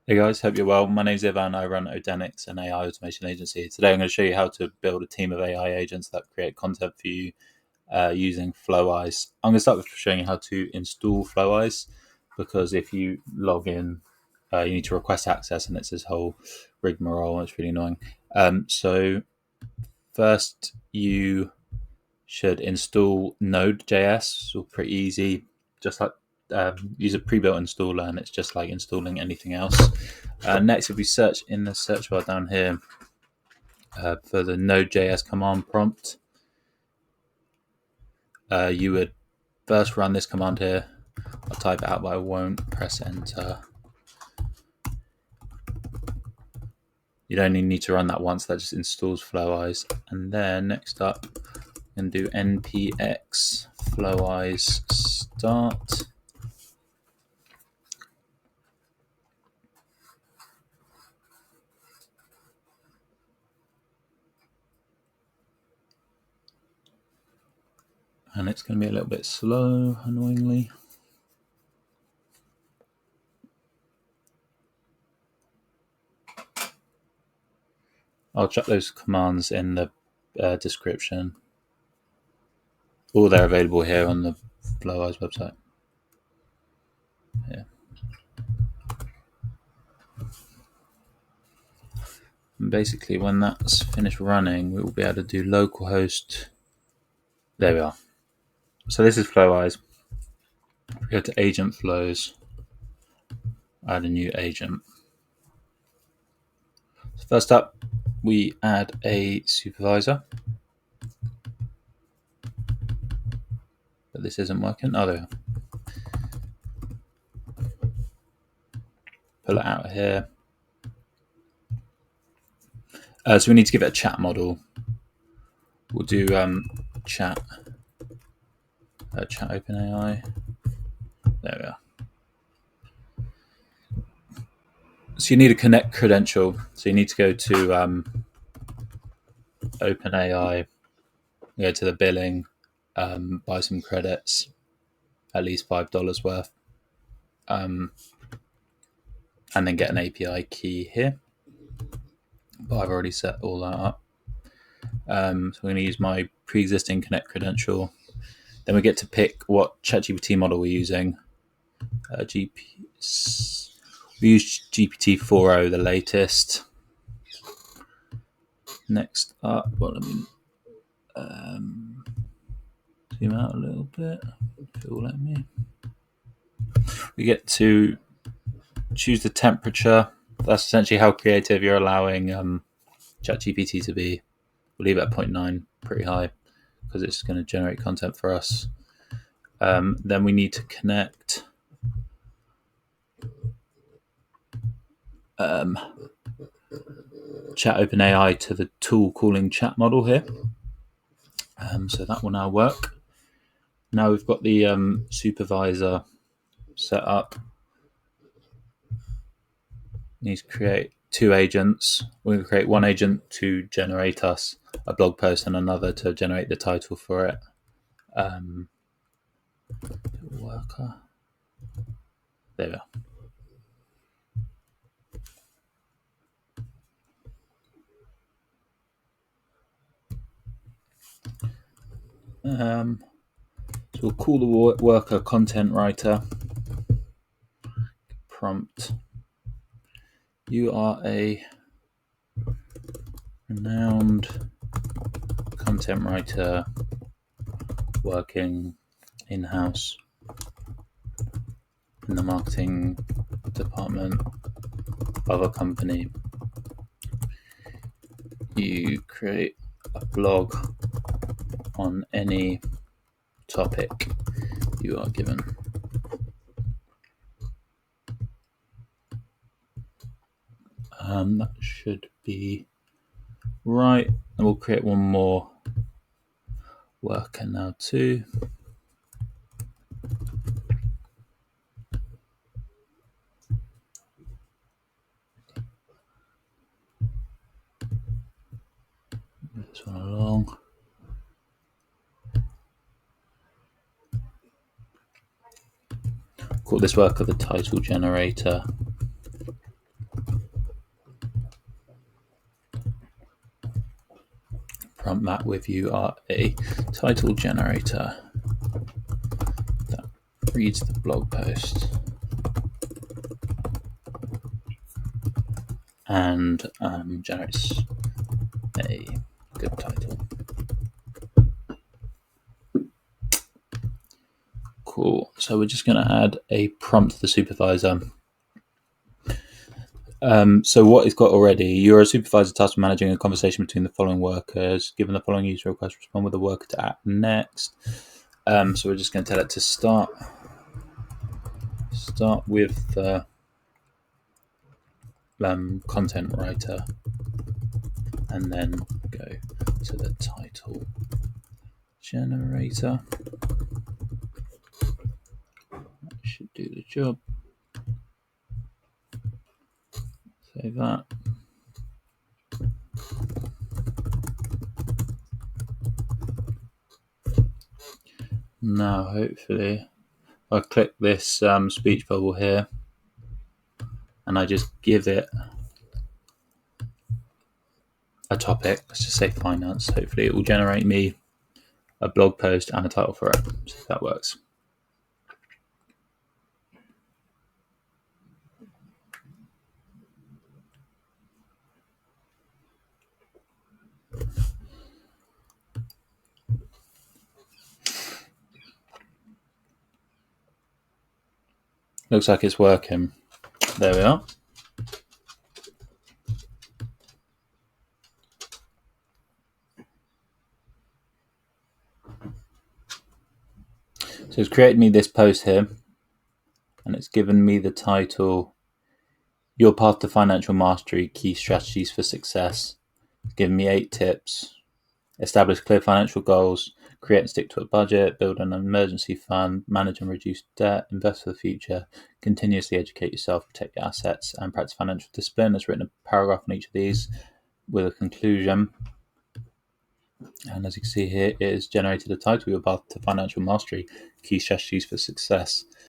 Hey guys, hope you're well. My name's Ivan. I run Odenics, an AI automation agency. Today I'm going to show you how to build a team of AI agents that create content for you using Flowise. I'm going to start with showing you how to install Flowise because if you log in, you need to request access and it's this whole rigmarole. It's really annoying. So first you should install Node.js. It's all pretty easy, just like use a pre-built installer, and it's just like installing anything else. Next, if we search in the search bar down here for the Node.js command prompt, you would first run this command here. I'll type it out, but I won't press enter. You'd only need to run that once. That just installs Flowise. And then next up, you can do npx Flowise start. And it's going to be a little bit slow, annoyingly. I'll chuck those commands in the description. Or they're available here on the Flowise website. Yeah. And basically, when that's finished running, we will be able to do localhost. There we are. So this is Flowise. We go to agent flows, add a new agent. So first up, we add a supervisor. But this isn't working. Oh, there we are. Pull it out here. So we need to give it a chat model. We'll do chat OpenAI. There we are. So you need a connect credential. So you need to go to OpenAI, go to the billing, buy some credits, at least $5 worth, and then get an API key here. But I've already set all that up. So I'm going to use my pre-existing connect credential. Then we get to pick what ChatGPT model we're using. We use GPT 4.0, the latest. Next up, well, let me zoom out a little bit. If it will let me. We get to choose the temperature. That's essentially how creative you're allowing ChatGPT to be. We'll leave it at 0.9, pretty high, because it's going to generate content for us. Then we need to connect Chat OpenAI to the tool calling chat model here. So that will now work. Now we've got the supervisor set up. We need to create two agents. We're going to create one agent to generate us a blog post and another to generate the title for it. Worker. There we are. So we'll call the worker content writer. Prompt. You are a renowned content writer working in-house in the marketing department of a company. You create a blog on any topic you are given. That should be right. And we'll create one more worker now too. Move this one along. Call this worker the title generator. prompt that with you are a title generator that reads the blog post and generates a good title. Cool. So we're just going to add a prompt to the supervisor. So what it's got already, you're a supervisor tasked with managing a conversation between the following workers. Given the following user request, respond with the worker to act next. So we're just going to tell it to start with the content writer and then go to the title generator. That should do the job. Save that. Now, hopefully, I click this speech bubble here and I just give it a topic. Let's just say finance. Hopefully, it will generate me a blog post and a title for it. So if that works. Looks like it's working. There we are. So it's created me this post here, and it's given me the title, Your Path to Financial Mastery, Key Strategies for Success. It's given me 8 tips. Establish clear financial goals, create and stick to a budget, build an emergency fund, manage and reduce debt, invest for the future, continuously educate yourself, protect your assets, and practice financial discipline. It's written a paragraph on each of these with a conclusion. And as you can see here, it has generated a title, Your Path to Financial Mastery, Key Strategies for Success.